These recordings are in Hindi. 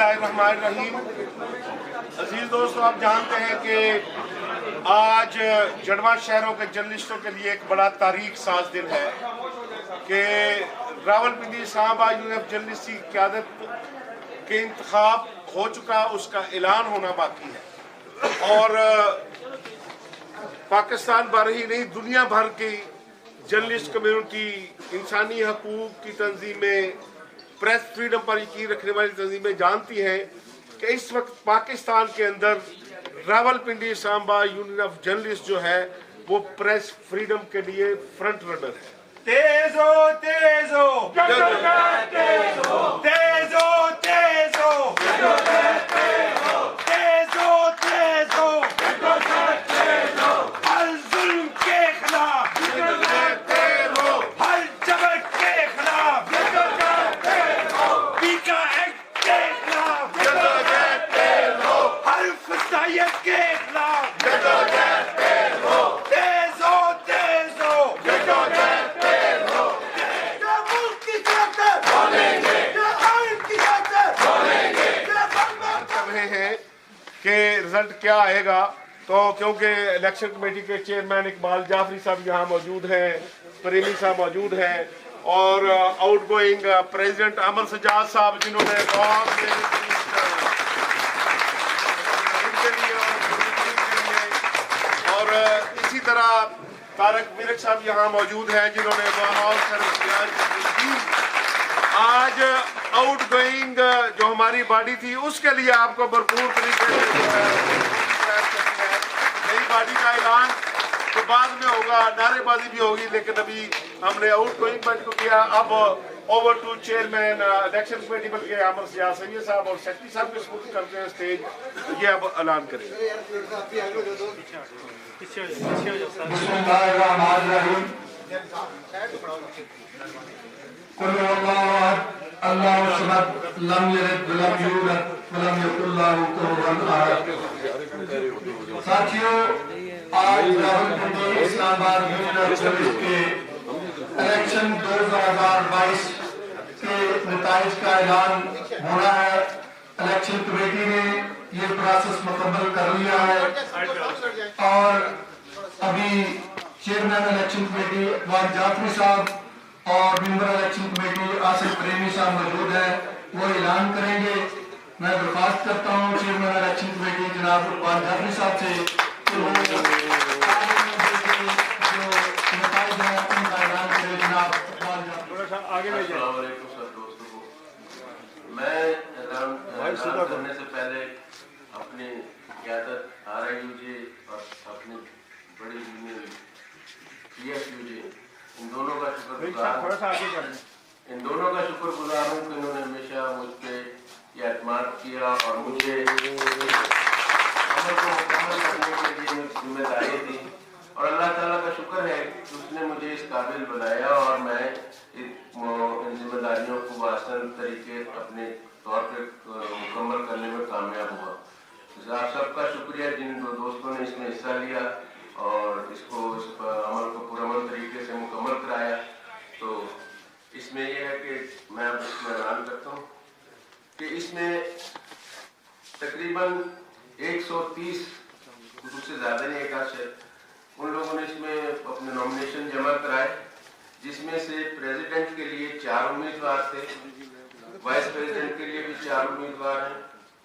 बिस्मिल्लाहिर्रहमानिर्रहीम। अजीज दोस्तों, आप जानते हैं कि आज जड़वा शहरों के जर्नलिस्टों के लिए एक बड़ा तारीख साज दिन है कि रावलपिंडी साहबा यूनियन जर्नलिस्ट की क़यादत के इंतखाब हो चुका, उसका ऐलान होना बाकी है। और पाकिस्तान भर ही नहीं, दुनिया भर की जर्नलिस्ट कम्युनिटी, इंसानी हकूक़ की तंजीमें, प्रेस फ्रीडम पर यकीन रखने वाली तंजीमें जानती हैं कि इस वक्त पाकिस्तान के अंदर Rawalpindi Samba union of journalist जो है वो प्रेस फ्रीडम के लिए फ्रंट रनर है। तेजो तेजो तेजो तेजो तेजो तेजो हर जुल्म के खिलाफ, हर जबर के खिलाफ, पीका एक्ट के खिलाफ, हर फसायत के खिलाफ तेजो तेजो कि रिजल्ट क्या आएगा। तो क्योंकि इलेक्शन कमेटी के चेयरमैन इकबाल जाफरी साहब यहाँ मौजूद हैं, प्रेमी साहब मौजूद हैं और आउटगोइंग प्रेसिडेंट अमर सजाद साहब जिन्होंने बहुत और इसी तरह तारक मिरक साहब यहाँ मौजूद हैं जिन्होंने बहुत आज आउटगोइंग जो हमारी बॉडी थी उसके लिए आपको भरपूर तरीके से नई बॉडी का ऐलान तो बाद में होगा, नारेबाजी भी होगी, लेकिन अभी हमने आउटगोइंग बॉडी को किया। अब over to chairman election committee बल्कि अमर सजाद सैयद साहब और सेक्रेटरी साहब के सपोर्ट करते हैं स्टेज, ये अब ऐलान करेंगे। साथियों, आज Rawalpindi Islamabad union of journalist के इलेक्शन 2022 के नतीजे का ऐलान होना है। इलेक्शन कमेटी ने ये प्रोसेस मुकम्मल कर लिया है और अभी chairman election committee Iqbal Jafri साहब और मेंबर इलेक्शन कमेटी आसिफ प्रेमी साहब मौजूद है, वो ऐलान करेंगे। मैं दरख्वास्त करता हूँ चेयरमैन इलेक्शन कमेटी जनाब इकबाल जाफरी साहब से कि वो जो नतीजे हैं उनका ऐलान करें। जनाब इकबाल जाफरी आगे ले जाए। मैं ऐलान करने से पहले अपनी क़यादत RIUJ और अपनी बड़ी यूनियन PFUJ इन दोनों का शुक्रगुजार हूँ कि इन्होंने हमेशा मुझ पर यह एतमाद किया और मुझे अमल को मुकम्मल करने के लिए जिम्मेदारी दी और अल्लाह ताला का शुक्र है कि उसने मुझे इस काबिल बनाया और मैं इन जिम्मेदारियों को वास्तव तरीके अपने तौर पर मुकम्मल करने में कामयाब हुआ। आप सबका शुक्रिया जिन दोस्तों ने इसमें हिस्सा लिया और इस अमल को पुरअमल तरीके से मुकम्मल कराया। तो इसमें यह है कि मैं ऐलान करता हूँ कि इसमें तकरीबन 130 से ज़्यादा नहीं, एक आध उन लोगों ने इसमें अपने नॉमिनेशन जमा कराए, जिसमें से प्रेसिडेंट के लिए 4 उम्मीदवार थे, वाइस प्रेसिडेंट के लिए भी 4 उम्मीदवार हैं।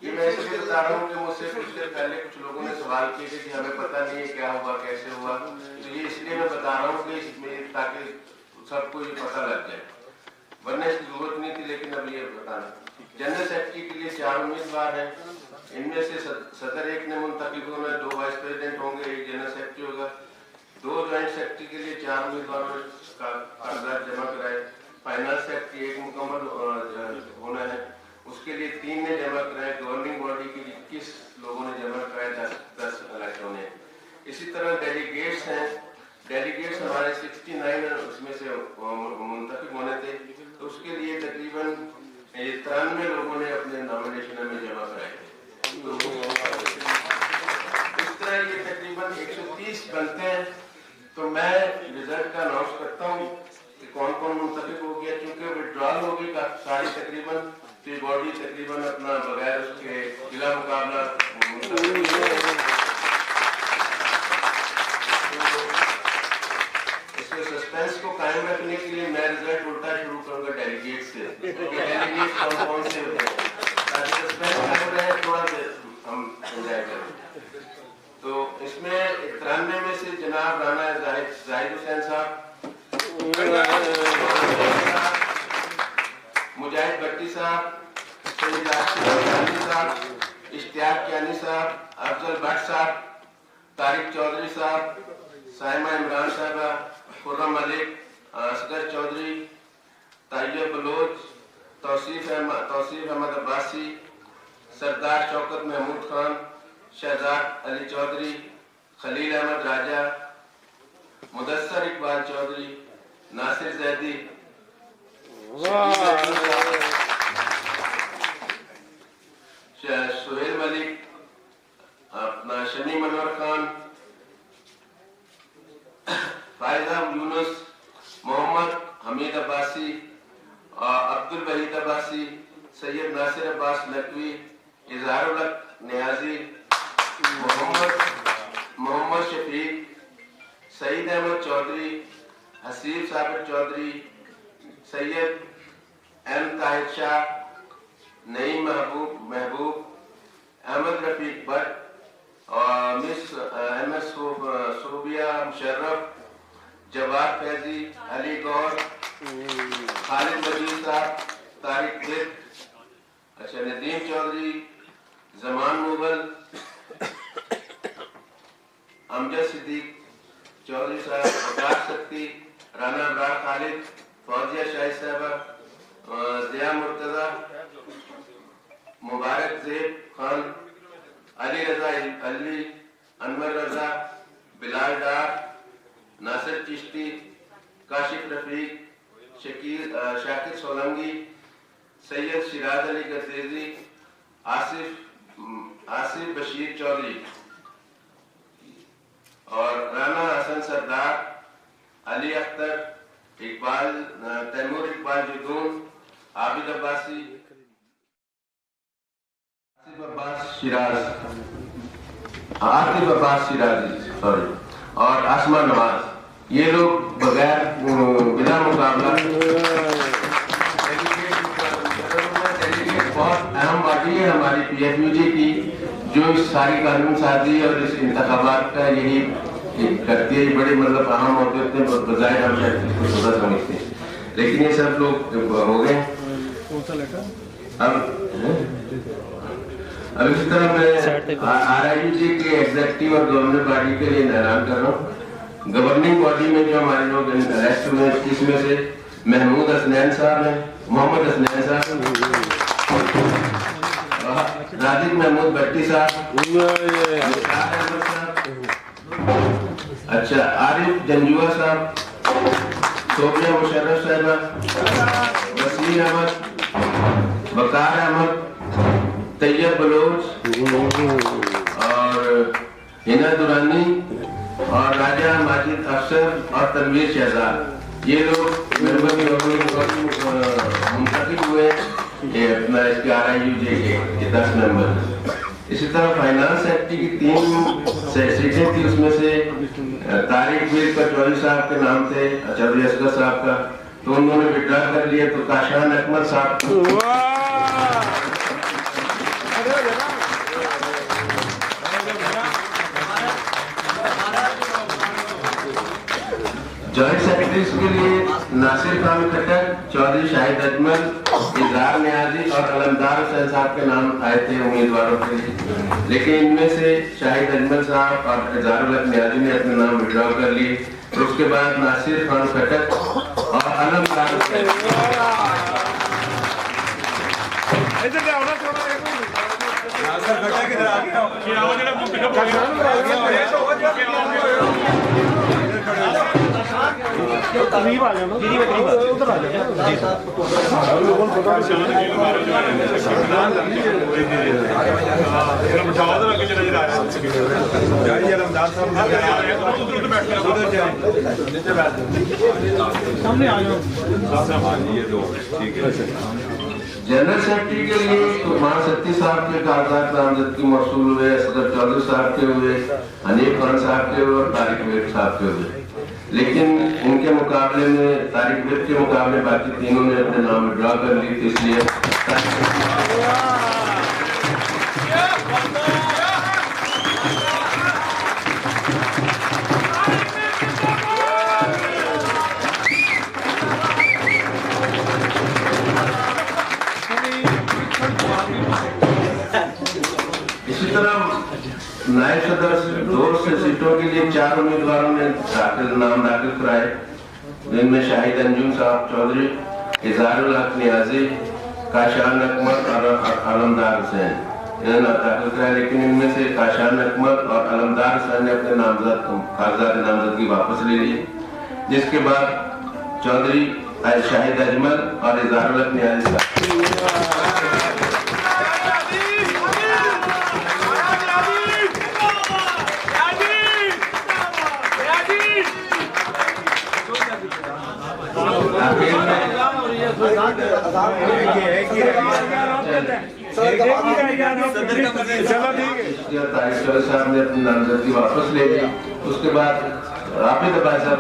ये मैं इसलिए बता रहा हूँ कि मुझसे कुछ देर पहले कुछ लोगों ने सवाल किए थे कि हमें पता नहीं है क्या हुआ, कैसे हुआ। तो ये इसलिए मैं बता रहा हूँ कि इसमें ताकि सबको ये पता लग जाए, वरना इसकी जरूरत नहीं थी, लेकिन अब ये बताना। जनरल सेक्रेटरी के लिए 4 उम्मीदवार हैं, इनमें से सदर एक ने मुंतखब होना है, 2 वाइस प्रेसिडेंट होंगे, 1 जनरल सेक्रेटरी होगा। 2 ज्वाइंट सेक्रेटरी के लिए 4 उम्मीदवारों ने कागजात जमा कराए। फाइनेंस सेक्रेटरी 1 मुकम्मल होना है, उसके लिए 3 ने जमा कराए। गवर्निंग बॉडी के 21 लोगों ने जमा कराए, 10 इलेक्टों ने। इसी तरह डेलीगेट्स हैं, डेलीगेट्स हमारे 69 उसमें से मुंतखब होने थे, तो उसके लिए तकरीबन 93 लोगों ने अपने नॉमिनेशन में जमा कराए थे। तो इस तरह ये तकरीबन 130 बनते हैं। तो मैं रिजल्ट का अनाउंस करता हूँ कि कौन कौन मुंतखब हो गया, क्योंकि विड्रॉल हो गई सारी तकरीबन, तो तकरीबन अपना बगैर उसके जिला मुकाबला इसके सस्पेंस को कायम रखने के लिए मैं रिजल्ट उल्टा शुरू करूंगा डेलीगेट से। डेलीगेट कौन से होते हैं ताकि सस्पेंस कायम रहे, थोड़ा हम एंजॉय करें। तो इसमें 93 में से जनाब राना जाहिद हुसैन साहब, मुजाहिद भट्टी साहब, सैयद आसिफ साहब, इश्तियाक कियानी साहब, अफजल भट्ट साहब, तारिक चौधरी साहब, साइमा इमरान साहबा, खुर्रम मलिक, असगर चौधरी, ताइयब बलोच, तौसीफ अहमद अब्बासी, सरदार शौकत महमूद खान, शहजाद अली चौधरी, खलील अहमद राजा, मुदस्सर इकबाल चौधरी, नासिर जैदी, सुहेल मलिक, अपना शनी मनोहर खान, फायदा यूनुस, मोहम्मद हमीद अब्बासी, अब्दुल वहीद अब्बासी, सैयद नासिर अब्बास नकवी, इजहारुल हक नियाजी, मोहम्मद शफीक, सईद अहमद चौधरी, हसीब साबिर चौधरी, सैयद एम ताहिर शाह, नईम महबूब, अहमद रफीक भट्ट और मिस MS सोबिया मुशर्रफ, जवाद फैजी, अली गौर, खालिद वजीर साहब, तारिक बिद, अच्छा नदीम चौधरी, जमान मुगल, अमजद सिद्दीक चौधरी साहब, अब्बास शक्ति, राना अब्रार खालिद, फौजिया शाही साहबा, जिया मुर्तजा, मुबारक ज़ेब खान, अली रजा अली, अनवर रजा, बिलाल डार, नासिर चिश्ती, काशिफ रफीक, शाकिर सोलंगी, सैयद शिराज अली गतेजी, आसिफ बशीर चौधरी और राना हसन सरदार, अली अख्तर, इकबाल तैमूर इकबाल जुदून, आबिद अब्बासी, आतिफ अब्बास शिराजी सॉरी और आसमा नवाज, ये लोग बगैर बिना मुकाबला बहुत अहम पार्टी है हमारी PFUJ की, जो इस सारी कानून साजी और इस इंतखाबात का यही करती है। बड़े मतलब अहम होते हैं, बजाय हम थोड़ा समझते हैं, लेकिन ये सब लोग हो गए। अब इसी तरह मैं RIUJ के एग्जेक्टिव और गवर्नर बॉडी के लिए ऐलान कर रहा हूँ। गवर्निंग बॉडी में जो हमारे लोग अरेस्ट हुए इसमें से महमूद हसनैन साहब हैं, मोहम्मद हसनैन साहब, राजिक महमूद भट्टी साहब, अच्छा आरिफ जंजुआ साहब, सोबिया मुशर्रफ साहबा, वसीम अहमद, वकार अहमद, तैयब बलोच और हिना दुरानी और राजा माजिद अफसर और तनवीर शहजाद, ये लोग मुंतखब हुए अपना इसके RIUJ के 10 मेंबर। इसी तरह फाइनेंस एक्ट की 3 सीटें थी, उसमें से तारिक बिल का चौधरी साहब के नाम थे, चौधरी असगर साहब का, तो उन्होंने विड्रॉ कर लिया। तो काशान अकमल साहब जॉइंट सेक्रेटरीज के लिए नासिर खान खट्टर, चौधरी शाहिद अजमल, इजहार नियाजी और अलमदार हुसैन साहब के नाम आए थे उम्मीदवारों के लिए, लेकिन इनमें से शाहिद अजमल साहब और इजहार नियाजी ने अपने नाम विड्रॉ कर लिए। तो उसके बाद नासिर खान खट्टर और अलमदार करीब आ जाना, उधर आ सामने आ जाओ। ये दो ठीक है। जनरल सेक्रेटरी के लिए तो महाशक्ति साहब के कागजात नामजद की मौसूल हुए, असगर चौधरी साहब के हुए, हनीफ खान साहब के हुए और तारिक बेग साहब के हुए। लेकिन उनके मुकाबले में, तारिक बेग के मुकाबले बाकी तीनों ने अपने नाम विड्रॉ कर ली, तो इसलिए इसी तरह नायब सदर 2 सीटों के लिए 4 उम्मीदवारों ने नाम दाखिल कराए, जिनमें शाहिद अंजुम साहब चौधरी, इज़हारुल हक नियाजी, काशान अकमल और अलमदार हुसैन इन्हें नाम दाखिल कराए। लेकिन इनमें से काशान अकमल और अलमदार हुसैन ने अपने कागजात नामजदगी वापस ले लिए, जिसके बाद चौधरी शाहिद अजमल और इज़हारुल हक नियाजी साहब ने अपनी नामजदगी वापस ले ली। उसके बाद राफिद अब्बास साहब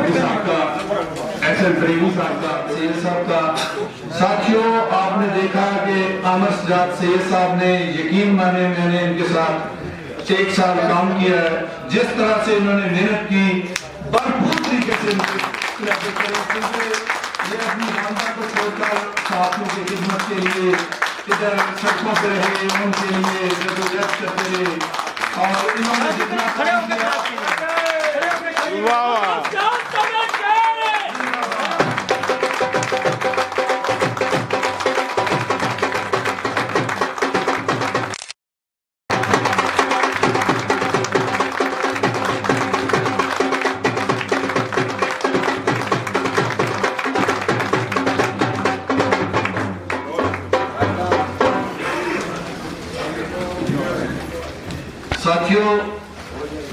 सेक्रेटरी साहब का, SL प्रेमी साहब का, सैयद साहब का। साथियों, आपने देखा कि आमर सजाद सैयद साहब ने यकीन माने मैंने इनके साथ 1 साल काम किया है। जिस तरह से इन्होंने मेहनत की, भरपूर तरीके से ये अपनी मानता को छोड़कर साथियों की खिदमत के लिए इधर सड़कों पर रहे, उनके लिए जदोजहद करते रहे और इन्होंने जितना काम किया। साथियों,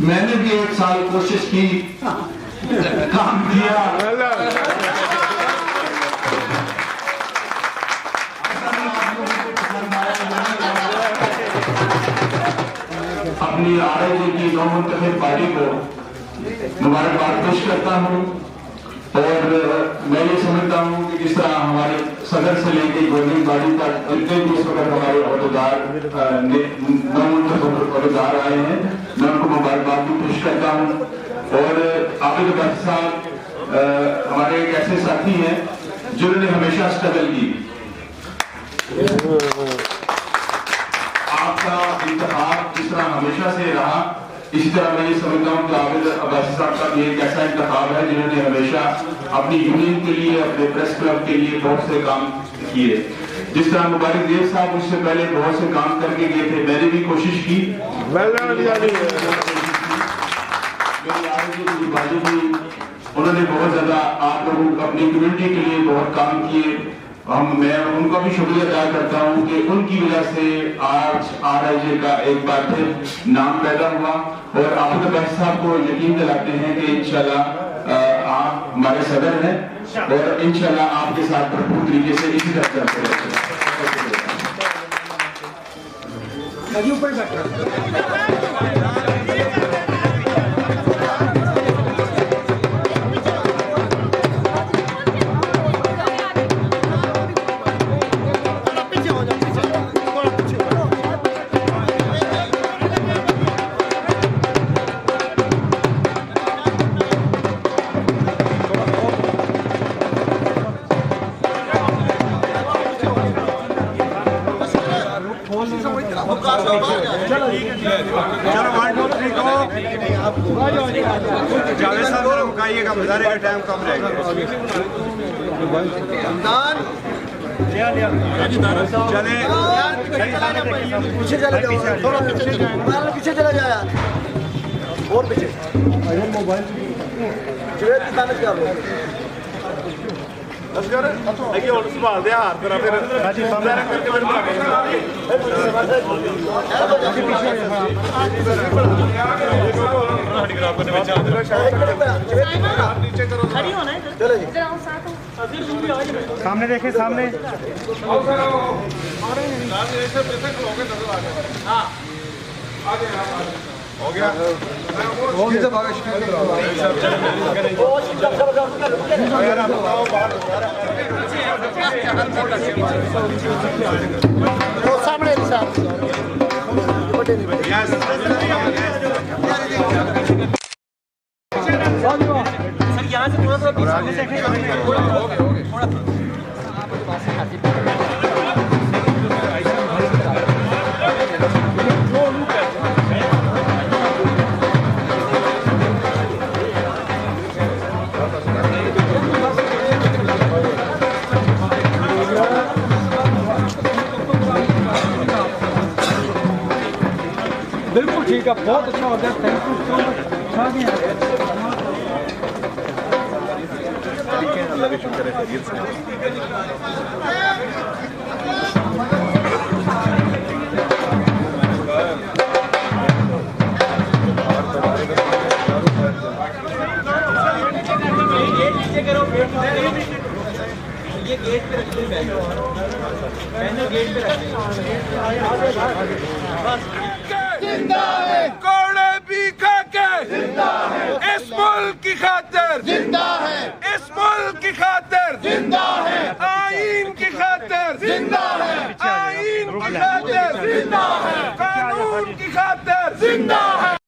मैंने भी 1 साल कोशिश की, काम किया। अपनी RIJ की नौमुंतखब पार्टी को मुबारकबाद पेश करता हूँ और मैं ये समझता हूँ कि जिस तरह हमारे सदर से लेकर गवर्निंग बॉडी तक जितने भी इस वक्त हमारे अहदेदार नौमुंतखब अहदेदार आए हैं, मैं उनको मुबारकबाद भी पेश करता हूँ। और आबिद अब्बासी साहब हमारे एक ऐसे साथी हैं जिन्होंने हमेशा स्ट्रगल की। आपका इंतखाब जिस तरह हमेशा से रहा, इसी तरह मैं ये समझता हूँ कि आबिद अब्बासी साहब का भी एक ऐसा इंतखाब है जिन्होंने हमेशा अपनी यूनियन के लिए, अपने प्रेस क्लब के लिए बहुत से काम किए। जिस तरह मुबारक देव साहब उससे पहले बहुत से काम करके गए थे, मैंने भी कोशिश की। उन्होंने बहुत ज्यादा आप लोगों अपनी कम्युनिटी के लिए बहुत काम किए। मैं उनका भी शुक्रिया अदा करता हूं कि उनकी वजह से आज RIJ का एक बार फिर नाम पैदा हुआ और आबिद अब्बासी साहब को यकीन दिलाते हैं कि इंशाल्लाह आप हमारे सदर हैं और इंशाल्लाह आपके साथ भरपूर तरीके से इसी तरह चलते रहेंगे। जावेद साहब जरा मुकाइएगा, मुजाहरे का टाइम कम रहेगा। चले पीछे चले जाओ, थोड़ा पीछे चले जाओ यार, और पीछे मोबाइल जावेद की ताकत क्या हो देखिए और संभाल दे हाथ तेरा फिर करके मेरे सामने देखें, सामने हो गया सामने सर, यहाँ से थोड़ा बिल्कुल ठीक है, बहुत अच्छा हो गया, थैंक यू सो मच। अल्लाह का शुक्र है, खैरियत से ये गेट पे रखते हैं, गेट पे रखते जिंदा है, कोड़े भी खा के जिंदा है, इस मुल्क मुल्क की खातिर जिंदा है, इस मुल्क की खातिर जिंदा है, आईन की खातिर जिंदा है, आईन की खातिर जिंदा है, कानून की खातिर जिंदा है।